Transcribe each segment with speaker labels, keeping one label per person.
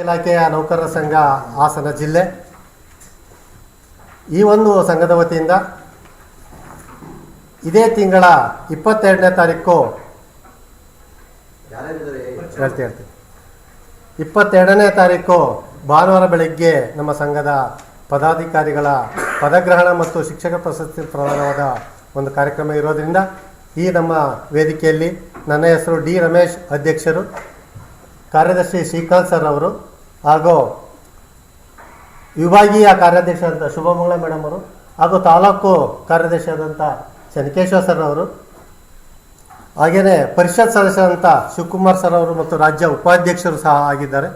Speaker 1: ಇಲಾಖೆಯ ನೌಕರರ ಸಂಘ ಹಾಸನ ಜಿಲ್ಲೆ ಈ ಒಂದು ಸಂಘದ ವತಿಯಿಂದ ಇದೇ ತಿಂಗಳ 22ನೇ ತಾರೀಕು 22ನೇ ತಾರೀಕು ಭಾನುವಾರ ಬೆಳಗ್ಗೆ ನಮ್ಮ ಸಂಘದ ಪದಾಧಿಕಾರಿಗಳ ಪದಗ್ರಹಣ ಮತ್ತು ಶಿಕ್ಷಕ ಪ್ರಶಸ್ತಿ ಪ್ರದಾನವಾದ ಒಂದು ಕಾರ್ಯಕ್ರಮ ಇರೋದ್ರಿಂದ ಈ ನಮ್ಮ ವೇದಿಕೆಯಲ್ಲಿ ನನ್ನ ಹೆಸರು ಡಿ ರಮೇಶ್ ಅಧ್ಯಕ್ಷರು, ಕಾರ್ಯದರ್ಶಿ ಶ್ರೀಕಾಂತ್ ಸರ್ ಅವರು ಹಾಗೂ ವಿಭಾಗೀಯ ಕಾರ್ಯಾಧ್ಯಕ್ಷರಾದಂಥ ಶುಭಮಂಗಳ ಮೇಡಮ್ ಅವರು ಹಾಗೂ ತಾಲೂಕು ಕಾರ್ಯದರ್ಶಿಯಾದಂಥ ಚೆನ್ನಕೇಶ್ವರ ಸರ್ ಅವರು, ಹಾಗೆಯೇ ಪರಿಷತ್ ಸದಸ್ಯರಾದಂಥ ಶಿವಕುಮಾರ್ ಸರ್ ಅವರು ಮತ್ತು ರಾಜ್ಯ ಉಪಾಧ್ಯಕ್ಷರು ಸಹ ಆಗಿದ್ದಾರೆ.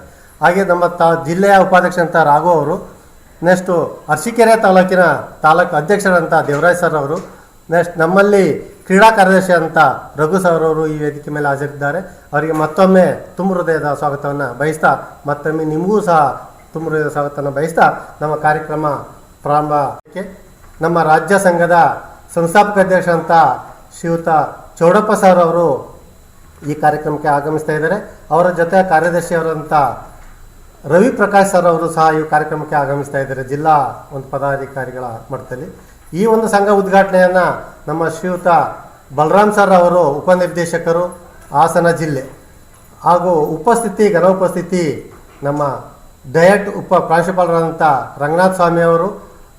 Speaker 1: ಹಾಗೆ ನಮ್ಮ ಜಿಲ್ಲೆಯ ಉಪಾಧ್ಯಕ್ಷರಂಥ ರಾಘು ಅವರು, ನೆಕ್ಸ್ಟು ಅರಸೀಕೆರೆ ತಾಲೂಕಿನ ತಾಲೂಕು ಅಧ್ಯಕ್ಷರಂಥ ದೇವರಾಜ್ ಸರ್ ಅವರು, ನೆಕ್ಸ್ಟ್ ನಮ್ಮಲ್ಲಿ ಕ್ರೀಡಾ ಕಾರ್ಯದರ್ಶಿ ಅಂತ ರಘು ಸರ್ ಅವರು ಈ ವೇದಿಕೆ ಮೇಲೆ ಹಾಜರಿದ್ದಾರೆ. ಅವರಿಗೆ ಮತ್ತೊಮ್ಮೆ ತುಂಬ ಹೃದಯದ ಸ್ವಾಗತವನ್ನು ಬಯಸ್ತಾ, ಮತ್ತೊಮ್ಮೆ ನಿಮಗೂ ಸಹ ತುಂಬ ಹೃದಯದ ಸ್ವಾಗತವನ್ನು ಬಯಸ್ತಾ ನಮ್ಮ ಕಾರ್ಯಕ್ರಮ ಪ್ರಾರಂಭಕ್ಕೆ ನಮ್ಮ ರಾಜ್ಯ ಸಂಘದ ಸಂಸ್ಥಾಪಕ ಅಧ್ಯಕ್ಷ ಅಂತ ಶ್ರೀಯುತ ಚೌಡಪ್ಪ ಸರ್ ಅವರು ಈ ಕಾರ್ಯಕ್ರಮಕ್ಕೆ ಆಗಮಿಸ್ತಾ ಇದ್ದಾರೆ. ಅವರ ಜೊತೆ ಕಾರ್ಯದರ್ಶಿಯವರಂಥ ರವಿ ಪ್ರಕಾಶ್ ಸರ್ ಅವರು ಸಹ ಈ ಕಾರ್ಯಕ್ರಮಕ್ಕೆ ಆಗಮಿಸ್ತಾ ಇದ್ದಾರೆ ಜಿಲ್ಲಾ ಒಂದು ಪದಾಧಿಕಾರಿಗಳ ಮಟ್ಟದಲ್ಲಿ. ಈ ಒಂದು ಸಂಘ ಉದ್ಘಾಟನೆಯನ್ನು ನಮ್ಮ ಶ್ರೀಯುತ ಬಲರಾಮ್ ಸರ್ ಅವರು ಉಪನಿರ್ದೇಶಕರು ಹಾಸನ ಜಿಲ್ಲೆ ಹಾಗೂ ಘನ ಉಪಸ್ಥಿತಿ ನಮ್ಮ ಡಯಟ್ ಉಪ ಪ್ರಾಂಶುಪಾಲರಾದಂಥ ರಂಗನಾಥ್ ಸ್ವಾಮಿ ಅವರು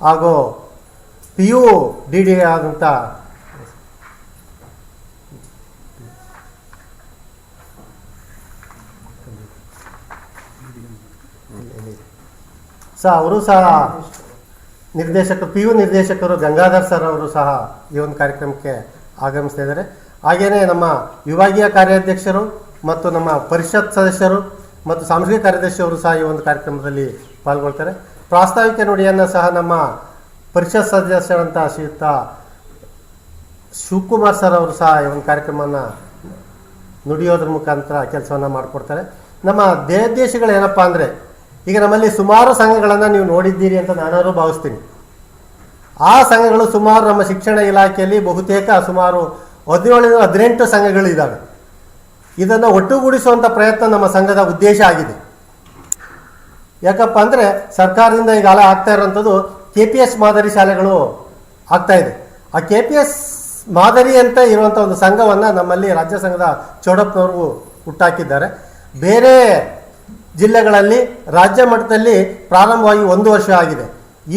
Speaker 1: ಹಾಗೂ PU DD ಆದಂಥ ಅವರು ಸಹ PU ನಿರ್ದೇಶಕರು ಗಂಗಾಧರ್ ಸರ್ ಅವರು ಸಹ ಈ ಒಂದು ಕಾರ್ಯಕ್ರಮಕ್ಕೆ ಆಗಮಿಸ್ತಾ ಇದ್ದಾರೆ. ಹಾಗೆಯೇ ನಮ್ಮ ವಿಭಾಗೀಯ ಕಾರ್ಯಾಧ್ಯಕ್ಷರು ಮತ್ತು ನಮ್ಮ ಪರಿಷತ್ ಸದಸ್ಯರು ಮತ್ತು ಸಾಂಸ್ಕೃತಿಕ ಕಾರ್ಯದರ್ಶಿಯವರು ಸಹ ಈ ಒಂದು ಕಾರ್ಯಕ್ರಮದಲ್ಲಿ ಪಾಲ್ಗೊಳ್ತಾರೆ. ಪ್ರಾಸ್ತಾವಿಕ ನುಡಿಯನ್ನು ಸಹ ನಮ್ಮ ಪರಿಷತ್ ಸದಸ್ಯರಂಥ ಶ್ರೀಯುತ ಶಿವಕುಮಾರ್ ಸರ್ ಅವರು ಸಹ ಈ ಒಂದು ಕಾರ್ಯಕ್ರಮವನ್ನು ನುಡಿಯೋದ್ರ ಮುಖಾಂತರ ಕೆಲಸವನ್ನು ಮಾಡಿಕೊಡ್ತಾರೆ. ನಮ್ಮ ದೇಶಗಳು ಏನಪ್ಪ ಅಂದರೆ, ಈಗ ನಮ್ಮಲ್ಲಿ ಸುಮಾರು ಸಂಘಗಳನ್ನು ನೀವು ನೋಡಿದ್ದೀರಿ ಅಂತ ನಾನಾದರೂ ಭಾವಿಸ್ತೀನಿ. ಆ ಸಂಘಗಳು ಸುಮಾರು ನಮ್ಮ ಶಿಕ್ಷಣ ಇಲಾಖೆಯಲ್ಲಿ ಬಹುತೇಕ ಸುಮಾರು 17-18 ಸಂಘಗಳಿದ್ದಾವೆ. ಇದನ್ನು ಒಟ್ಟುಗೂಡಿಸುವಂಥ ಪ್ರಯತ್ನ ನಮ್ಮ ಸಂಘದ ಉದ್ದೇಶ ಆಗಿದೆ. ಯಾಕಪ್ಪ ಅಂದರೆ ಸರ್ಕಾರದಿಂದ ಈಗಾಗಲೇ ಆಗ್ತಾ ಇರೋವಂಥದ್ದು KPS ಮಾದರಿ ಶಾಲೆಗಳು ಆಗ್ತಾ ಇದೆ. ಆ KPS ಮಾದರಿ ಅಂತ ಇರುವಂಥ ಒಂದು ಸಂಘವನ್ನು ನಮ್ಮಲ್ಲಿ ರಾಜ್ಯ ಸಂಘದ ಚೌಡಪ್ಪನವರು ಹುಟ್ಟಾಕಿದ್ದಾರೆ. ಬೇರೆ ಜಿಲ್ಲೆಗಳಲ್ಲಿ ರಾಜ್ಯ ಮಟ್ಟದಲ್ಲಿ ಪ್ರಾರಂಭವಾಗಿ 1 ವರ್ಷ ಆಗಿದೆ.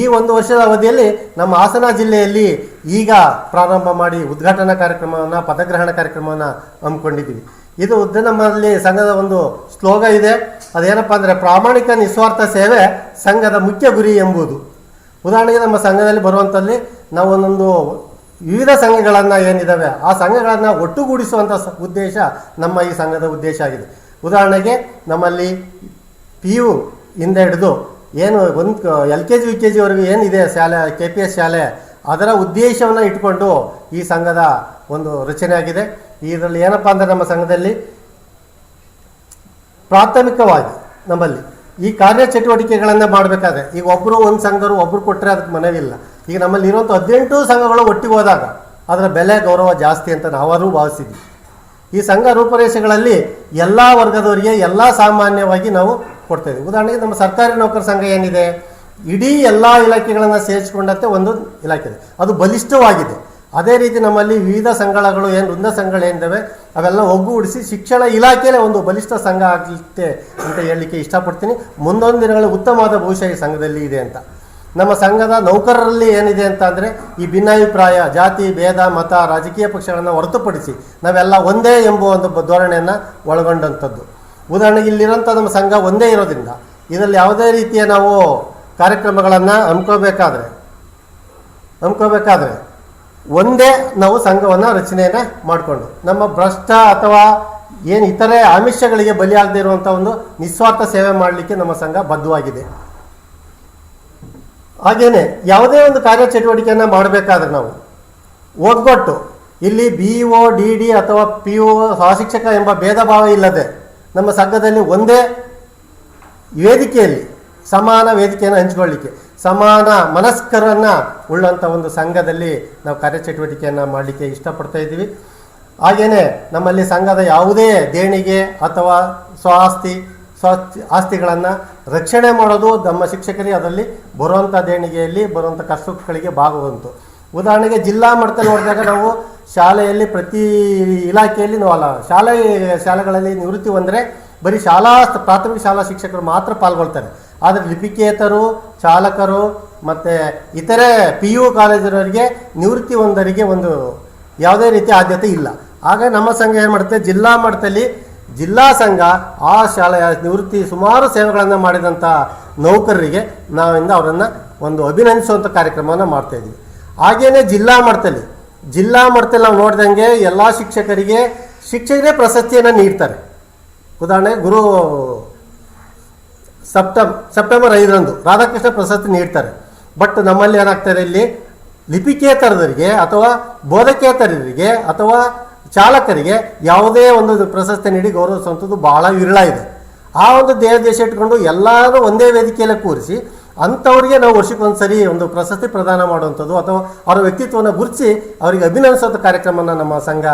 Speaker 1: ಈ 1 ವರ್ಷದ ಅವಧಿಯಲ್ಲಿ ನಮ್ಮ ಹಾಸನ ಜಿಲ್ಲೆಯಲ್ಲಿ ಈಗ ಪ್ರಾರಂಭ ಮಾಡಿ ಉದ್ಘಾಟನಾ ಕಾರ್ಯಕ್ರಮವನ್ನು, ಪದಗ್ರಹಣ ಕಾರ್ಯಕ್ರಮವನ್ನು ಹಮ್ಮಿಕೊಂಡಿದ್ದೀವಿ. ಇದು ನಮ್ಮಲ್ಲಿ ಸಂಘದ ಒಂದು ಸ್ಲೋಗ ಇದೆ. ಅದೇನಪ್ಪ ಅಂದರೆ, ಪ್ರಾಮಾಣಿಕ ನಿಸ್ವಾರ್ಥ ಸೇವೆ ಸಂಘದ ಮುಖ್ಯ ಗುರಿ ಎಂಬುದು. ಉದಾಹರಣೆಗೆ ನಮ್ಮ ಸಂಘದಲ್ಲಿ ಬರುವಂಥಲ್ಲಿ ನಾವು ಒಂದೊಂದು ವಿವಿಧ ಸಂಘಗಳನ್ನು ಏನಿದ್ದಾವೆ ಆ ಸಂಘಗಳನ್ನು ಒಟ್ಟುಗೂಡಿಸುವಂಥ ಉದ್ದೇಶ ನಮ್ಮ ಈ ಸಂಘದ ಉದ್ದೇಶ ಆಗಿದೆ. ಉದಾಹರಣೆಗೆ ನಮ್ಮಲ್ಲಿ PU ಇಂದ ಹಿಡಿದು ಏನು LKG UKG ವರೆಗೂ ಏನಿದೆ ಶಾಲೆ, KPS ಶಾಲೆ, ಅದರ ಉದ್ದೇಶವನ್ನು ಇಟ್ಕೊಂಡು ಈ ಸಂಘದ ಒಂದು ರಚನೆ ಆಗಿದೆ. ಇದರಲ್ಲಿ ಏನಪ್ಪ ಅಂದರೆ, ನಮ್ಮ ಸಂಘದಲ್ಲಿ ಪ್ರಾಥಮಿಕವಾಗಿ ನಮ್ಮಲ್ಲಿ ಈ ಕಾರ್ಯಚಟುವಟಿಕೆಗಳನ್ನು ಮಾಡಬೇಕಾದ್ರೆ, ಈಗ ಒಬ್ಬರು ಒಂದು ಸಂಘದವರು ಒಬ್ಬರು ಕೊಟ್ಟರೆ ಅದಕ್ಕೆ ಮನವಿಲ್ಲ. ಈಗ ನಮ್ಮಲ್ಲಿ ಇರುವಂಥ 18 ಸಂಘಗಳು ಒಟ್ಟಿಗೆ ಹೋದಾಗ ಅದರ ಬೆಲೆ ಗೌರವ ಜಾಸ್ತಿ ಅಂತ ನಾವಾದರೂ ಭಾವಿಸಿದ್ವಿ. ಈ ಸಂಘ ರೂಪರೇಷೆಗಳಲ್ಲಿ ಎಲ್ಲ ವರ್ಗದವರಿಗೆ ಎಲ್ಲ ಸಾಮಾನ್ಯವಾಗಿ ನಾವು ಕೊಡ್ತಾಯಿದ್ದೀವಿ. ಉದಾಹರಣೆಗೆ ನಮ್ಮ ಸರ್ಕಾರಿ ನೌಕರ ಸಂಘ ಏನಿದೆ, ಇಡೀ ಎಲ್ಲ ಇಲಾಖೆಗಳನ್ನು ಸೇರಿಸಿಕೊಂಡಂತೆ ಒಂದು ಇಲಾಖೆ ಇದೆ, ಅದು ಬಲಿಷ್ಠವಾಗಿದೆ. ಅದೇ ರೀತಿ ನಮ್ಮಲ್ಲಿ ವಿವಿಧ ಸಂಘಗಳು ವೃಂದ ಸಂಘಗಳೇನಿದ್ದಾವೆ ಅವೆಲ್ಲ ಒಗ್ಗೂಡಿಸಿ ಶಿಕ್ಷಣ ಇಲಾಖೆಯಲ್ಲೇ ಒಂದು ಬಲಿಷ್ಠ ಸಂಘ ಆಗಲಿಕ್ಕೆ ಅಂತ ಹೇಳಲಿಕ್ಕೆ ಇಷ್ಟಪಡ್ತೀನಿ. ಮುಂದೊಂದು ದಿನಗಳಲ್ಲಿ ಉತ್ತಮವಾದ ಭವಿಷ್ಯ ಈ ಸಂಘದಲ್ಲಿ ಇದೆ ಅಂತ. ನಮ್ಮ ಸಂಘದ ನೌಕರರಲ್ಲಿ ಏನಿದೆ ಅಂತ ಅಂದರೆ, ಈ ಭಿನ್ನಾಭಿಪ್ರಾಯ, ಜಾತಿ, ಭೇದ, ಮತ, ರಾಜಕೀಯ ಪಕ್ಷಗಳನ್ನು ಹೊರತುಪಡಿಸಿ ನಾವೆಲ್ಲ ಒಂದೇ ಎಂಬುವ ಒಂದು ಧೋರಣೆಯನ್ನು ಒಳಗೊಂಡಂಥದ್ದು. ಉದಾಹರಣೆಗೆ ಇಲ್ಲಿರೋಂಥ ನಮ್ಮ ಸಂಘ ಒಂದೇ ಇರೋದ್ರಿಂದ ಇದರಲ್ಲಿ ಯಾವುದೇ ರೀತಿಯ ನಾವು ಕಾರ್ಯಕ್ರಮಗಳನ್ನು ಹಮ್ಮಿಕೋಬೇಕಾದ್ರೆ ಒಂದೇ ನಾವು ಸಂಘವನ್ನು ರಚನೆಯನ್ನು ಮಾಡಿಕೊಂಡು ನಮ್ಮ ಭ್ರಷ್ಟ ಅಥವಾ ಏನು ಇತರೆ ಆಮಿಷಗಳಿಗೆ ಬಲಿಯಾಗದೇ ಇರುವಂಥ ಒಂದು ನಿಸ್ವಾರ್ಥ ಸೇವೆ ಮಾಡಲಿಕ್ಕೆ ನಮ್ಮ ಸಂಘ ಬದ್ಧವಾಗಿದೆ. ಹಾಗೆಯೇ ಯಾವುದೇ ಒಂದು ಕಾರ್ಯಚಟುವಟಿಕೆಯನ್ನು ಮಾಡಬೇಕಾದ್ರೆ ನಾವು ಒಗ್ಗಟ್ಟು, ಇಲ್ಲಿ BO DD ಅಥವಾ PO ಸಹಶಿಕ್ಷಕ ಎಂಬ ಭೇದ ಭಾವ ಇಲ್ಲದೆ ನಮ್ಮ ಸಂಘದಲ್ಲಿ ಒಂದೇ ವೇದಿಕೆಯಲ್ಲಿ ಸಮಾನ ವೇದಿಕೆಯನ್ನು ಹಂಚಿಕೊಳ್ಳಿಕ್ಕೆ ಸಮಾನ ಮನಸ್ಕರನ್ನು ಉಳ್ಳಂಥ ಒಂದು ಸಂಘದಲ್ಲಿ ನಾವು ಕಾರ್ಯಚಟುವಟಿಕೆಯನ್ನು ಮಾಡಲಿಕ್ಕೆ ಇಷ್ಟಪಡ್ತಾ ಇದ್ದೀವಿ. ಹಾಗೆಯೇ ನಮ್ಮಲ್ಲಿ ಸಂಘದ ಯಾವುದೇ ದೇಣಿಗೆ ಅಥವಾ ಸ್ವಆಸ್ತಿ ಆಸ್ತಿಗಳನ್ನು ರಕ್ಷಣೆ ಮಾಡೋದು ನಮ್ಮ ಶಿಕ್ಷಕರಿಗೆ ಅದರಲ್ಲಿ ಬರುವಂಥ ದೇಣಿಗೆಯಲ್ಲಿ ಬರುವಂಥ ಕಷ್ಟಗಳಿಗೆ ಭಾಗವಂತು. ಉದಾಹರಣೆಗೆ ಜಿಲ್ಲಾ ಮಟ್ಟದಲ್ಲಿ ನೋಡಿದಾಗ ನಾವು ಶಾಲೆಯಲ್ಲಿ ಪ್ರತಿ ಇಲಾಖೆಯಲ್ಲಿ ನಾವು ಶಾಲೆಗಳಲ್ಲಿ ನಿವೃತ್ತಿ ಹೊಂದರೆ ಬರೀ ಪ್ರಾಥಮಿಕ ಶಾಲಾ ಶಿಕ್ಷಕರು ಮಾತ್ರ ಪಾಲ್ಗೊಳ್ತಾರೆ. ಆದರೆ ಲಿಪಿಕೇತರು, ಚಾಲಕರು ಮತ್ತು ಇತರೆ PU ಕಾಲೇಜಿನವರಿಗೆ ನಿವೃತ್ತಿ ಹೊಂದರಿಗೆ ಒಂದು ಯಾವುದೇ ರೀತಿ ಆದ್ಯತೆ ಇಲ್ಲ. ಆಗ ನಮ್ಮ ಸಂಘ ಏನು ಮಾಡುತ್ತೆ, ಜಿಲ್ಲಾ ಮಟ್ಟದಲ್ಲಿ ಜಿಲ್ಲಾ ಸಂಘ ಆ ಶಾಲೆಯ ನಿವೃತ್ತಿ ಸುಮಾರು ಸೇವೆಗಳನ್ನು ಮಾಡಿದಂಥ ನೌಕರರಿಗೆ ನಾವಿಂದ ಅವರನ್ನು ಒಂದು ಅಭಿನಂದಿಸುವಂಥ ಕಾರ್ಯಕ್ರಮವನ್ನು ಮಾಡ್ತಾಯಿದ್ವಿ. ಹಾಗೆಯೇ ಜಿಲ್ಲಾ ಮಟ್ಟದಲ್ಲಿ ನಾವು ನೋಡಿದಂಗೆ ಎಲ್ಲ ಶಿಕ್ಷಕರೇ ಪ್ರಶಸ್ತಿಯನ್ನು ನೀಡ್ತಾರೆ. ಉದಾಹರಣೆ ಸೆಪ್ಟೆಂಬರ್ 5ರಂದು ರಾಧಾಕೃಷ್ಣ ಪ್ರಶಸ್ತಿ ನೀಡ್ತಾರೆ. ಬಟ್ ನಮ್ಮಲ್ಲಿ ಏನಾಗ್ತಾರೆ, ಇಲ್ಲಿ ಲಿಪಿಕೇತರರಿಗೆ ಅಥವಾ ಬೋಧಕೇತರರಿಗೆ ಅಥವಾ ಚಾಲಕರಿಗೆ ಯಾವುದೇ ಒಂದು ಪ್ರಶಸ್ತಿ ನೀಡಿ ಗೌರವಿಸುವಂಥದ್ದು ಭಾಳ ವಿರಳ ಇದೆ. ಆ ಒಂದು ದೇಶ ಇಟ್ಕೊಂಡು ಎಲ್ಲರೂ ಒಂದೇ ವೇದಿಕೆಯಲ್ಲಿ ಕೂರಿಸಿ ಅಂಥವ್ರಿಗೆ ನಾವು ವರ್ಷಕ್ಕೊಂದು ಸರಿ ಒಂದು ಪ್ರಶಸ್ತಿ ಪ್ರದಾನ ಮಾಡುವಂಥದ್ದು ಅಥವಾ ಅವರ ವ್ಯಕ್ತಿತ್ವವನ್ನು ಗುರುತಿಸಿ ಅವರಿಗೆ ಅಭಿನಂದಿಸುವಂಥ ಕಾರ್ಯಕ್ರಮವನ್ನು ನಮ್ಮ ಸಂಘ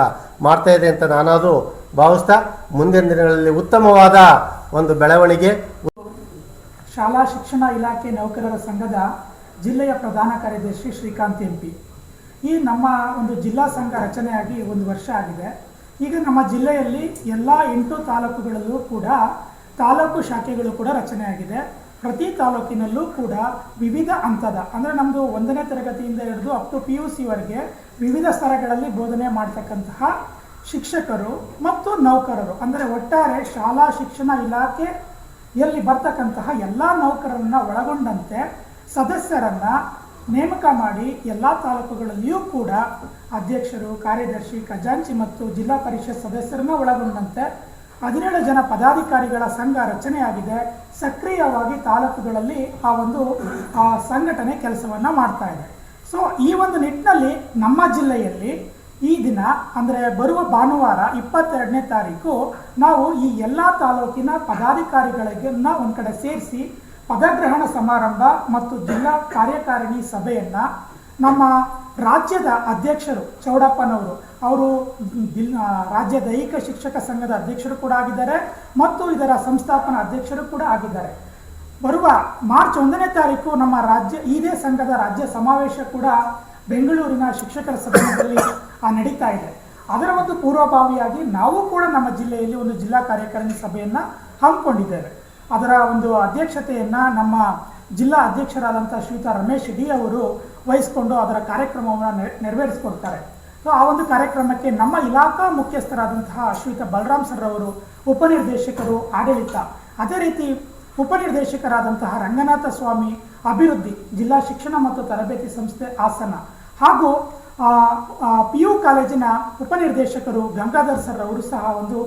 Speaker 1: ಮಾಡ್ತಾ ಇದೆ ಅಂತ ನಾನಾದರೂ ಭಾವಿಸ್ತಾ ಮುಂದಿನ ದಿನಗಳಲ್ಲಿ ಉತ್ತಮವಾದ ಒಂದು ಬೆಳವಣಿಗೆ.
Speaker 2: ಶಾಲಾ ಶಿಕ್ಷಣ ಇಲಾಖೆ ನೌಕರರ ಸಂಘದ ಜಿಲ್ಲೆಯ ಪ್ರಧಾನ ಕಾರ್ಯದರ್ಶಿ ಶ್ರೀಕಾಂತ್ MP. ಈ ನಮ್ಮ ಒಂದು ಜಿಲ್ಲಾ ಸಂಘ ರಚನೆಯಾಗಿ 1 ವರ್ಷ ಆಗಿದೆ. ಈಗ ನಮ್ಮ ಜಿಲ್ಲೆಯಲ್ಲಿ ಎಲ್ಲ 8 ತಾಲೂಕುಗಳಲ್ಲೂ ಕೂಡ ತಾಲೂಕು ಶಾಖೆಗಳು ಕೂಡ ರಚನೆಯಾಗಿದೆ. ಪ್ರತಿ ತಾಲೂಕಿನಲ್ಲೂ ಕೂಡ ವಿವಿಧ ಹಂತದ ಅಂದರೆ ನಮ್ಮದು 1ನೇ ತರಗತಿಯಿಂದ ಹಿಡಿದು ಅಪ್ ಟು PUCವರೆಗೆ ವಿವಿಧ ಸ್ತರಗಳಲ್ಲಿ ಬೋಧನೆ ಮಾಡ್ತಕ್ಕಂತಹ ಶಿಕ್ಷಕರು ಮತ್ತು ನೌಕರರು ಅಂದರೆ ಒಟ್ಟಾರೆ ಶಾಲಾ ಶಿಕ್ಷಣ ಇಲಾಖೆಯಲ್ಲಿ ಬರ್ತಕ್ಕಂತಹ ಎಲ್ಲ ನೌಕರರನ್ನು ಒಳಗೊಂಡಂತೆ ಸದಸ್ಯರನ್ನು ನೇಮಕ ಮಾಡಿ ಎಲ್ಲ ತಾಲೂಕುಗಳಲ್ಲಿಯೂ ಕೂಡ ಅಧ್ಯಕ್ಷರು, ಕಾರ್ಯದರ್ಶಿ, ಖಜಾಂಚಿ ಮತ್ತು ಜಿಲ್ಲಾ ಪರಿಷತ್ ಸದಸ್ಯರನ್ನು ಒಳಗೊಂಡಂತೆ 17 ಜನ ಪದಾಧಿಕಾರಿಗಳ ಸಂಘ ರಚನೆಯಾಗಿದೆ. ಸಕ್ರಿಯವಾಗಿ ತಾಲೂಕುಗಳಲ್ಲಿ ಆ ಸಂಘಟನೆ ಕೆಲಸವನ್ನು ಮಾಡ್ತಾ ಇದೆ. ಸೊ ಈ ಒಂದು ನಿಟ್ಟಿನಲ್ಲಿ ನಮ್ಮ ಜಿಲ್ಲೆಯಲ್ಲಿ ಈ ದಿನ ಅಂದರೆ ಬರುವ ಭಾನುವಾರ 22ನೇ ತಾರೀಕು ನಾವು ಈ ಎಲ್ಲ ತಾಲೂಕಿನ ಪದಾಧಿಕಾರಿಗಳಿಗನ್ನ ಒಂದು ಕಡೆ ಸೇರಿಸಿ ಪದಗ್ರಹಣ ಸಮಾರಂಭ ಮತ್ತು ಜಿಲ್ಲಾ ಕಾರ್ಯಕಾರಿಣಿ ಸಭೆಯನ್ನು ನಮ್ಮ ರಾಜ್ಯದ ಅಧ್ಯಕ್ಷರು ಚೌಡಪ್ಪನವರು, ಅವರು ರಾಜ್ಯ ದೈಹಿಕ ಶಿಕ್ಷಕ ಸಂಘದ ಅಧ್ಯಕ್ಷರು ಕೂಡ ಆಗಿದ್ದಾರೆ ಮತ್ತು ಇದರ ಸಂಸ್ಥಾಪನಾ ಅಧ್ಯಕ್ಷರು ಕೂಡ ಆಗಿದ್ದಾರೆ. ಬರುವ ಮಾರ್ಚ್ 1ನೇ ತಾರೀಕು ನಮ್ಮ ಇದೇ ಸಂಘದ ರಾಜ್ಯ ಸಮಾವೇಶ ಕೂಡ ಬೆಂಗಳೂರಿನ ಶಿಕ್ಷಕರ ಸದನದಲ್ಲಿ ನಡೀತಾ ಇದೆ. ಅದರ ಒಂದು ಪೂರ್ವಭಾವಿಯಾಗಿ ನಾವು ಕೂಡ ನಮ್ಮ ಜಿಲ್ಲೆಯಲ್ಲಿ ಒಂದು ಜಿಲ್ಲಾ ಕಾರ್ಯಕಾರಿಣಿ ಸಭೆಯನ್ನು ಹಮ್ಮಿಕೊಂಡಿದ್ದೇವೆ. ಅದರ ಒಂದು ಅಧ್ಯಕ್ಷತೆಯನ್ನು ನಮ್ಮ ಜಿಲ್ಲಾ ಅಧ್ಯಕ್ಷರಾದಂಥ ಶ್ರೀಯುತ ರಮೇಶ್ ಡಿ ಅವರು ವಹಿಸಿಕೊಂಡು ಅದರ ಕಾರ್ಯಕ್ರಮವನ್ನು ನೆರವೇರಿಸಿಕೊಡ್ತಾರೆ. ಸೊ ಆ ಒಂದು ಕಾರ್ಯಕ್ರಮಕ್ಕೆ ನಮ್ಮ ಇಲಾಖಾ ಮುಖ್ಯಸ್ಥರಾದಂತಹ ಶ್ರೀಯುತ ಬಲರಾಮ್ ಸರ್ ಅವರು, ಉಪನಿರ್ದೇಶಕರು ಆಡಳಿತ, ಅದೇ ರೀತಿ ಉಪನಿರ್ದೇಶಕರಾದಂತಹ ರಂಗನಾಥ ಸ್ವಾಮಿ ಅಭಿವೃದ್ಧಿ, ಜಿಲ್ಲಾ ಶಿಕ್ಷಣ ಮತ್ತು ತರಬೇತಿ ಸಂಸ್ಥೆ ಹಾಸನ, ಹಾಗೂ PU ಕಾಲೇಜಿನ ಉಪನಿರ್ದೇಶಕರು ಗಂಗಾಧರ್ ಸರ್ ಅವರು ಸಹ ಒಂದು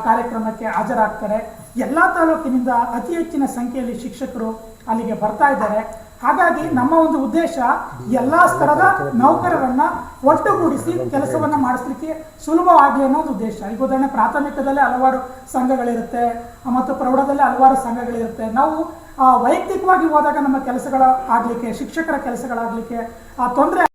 Speaker 2: ಕಾರ್ಯಕ್ರಮಕ್ಕೆ ಹಾಜರಾಗ್ತಾರೆ. ಎಲ್ಲ ತಾಲೂಕಿನಿಂದ ಅತಿ ಹೆಚ್ಚಿನ ಸಂಖ್ಯೆಯಲ್ಲಿ ಶಿಕ್ಷಕರು ಅಲ್ಲಿಗೆ ಬರ್ತಾ ಇದ್ದಾರೆ. ಹಾಗಾಗಿ ನಮ್ಮ ಒಂದು ಉದ್ದೇಶ ಎಲ್ಲ ಸ್ತರದ ನೌಕರರನ್ನ ಒಟ್ಟುಗೂಡಿಸಿ ಕೆಲಸವನ್ನ ಮಾಡಿಸ್ಲಿಕ್ಕೆ ಸುಲಭವಾಗಲಿ ಅನ್ನೋದು ಉದ್ದೇಶ. ಈಗ ಉದಾಹರಣೆ ಪ್ರಾಥಮಿಕದಲ್ಲಿ ಹಲವಾರು ಸಂಘಗಳಿರುತ್ತೆ ಮತ್ತು ಪ್ರೌಢದಲ್ಲಿ ಹಲವಾರು ಸಂಘಗಳಿರುತ್ತೆ. ನಾವು ವೈಯಕ್ತಿಕವಾಗಿ ಹೋದಾಗ ನಮ್ಮ ಕೆಲಸಗಳ ಆಗ್ಲಿಕ್ಕೆ, ಶಿಕ್ಷಕರ ಕೆಲಸಗಳಾಗಲಿಕ್ಕೆ ತೊಂದರೆ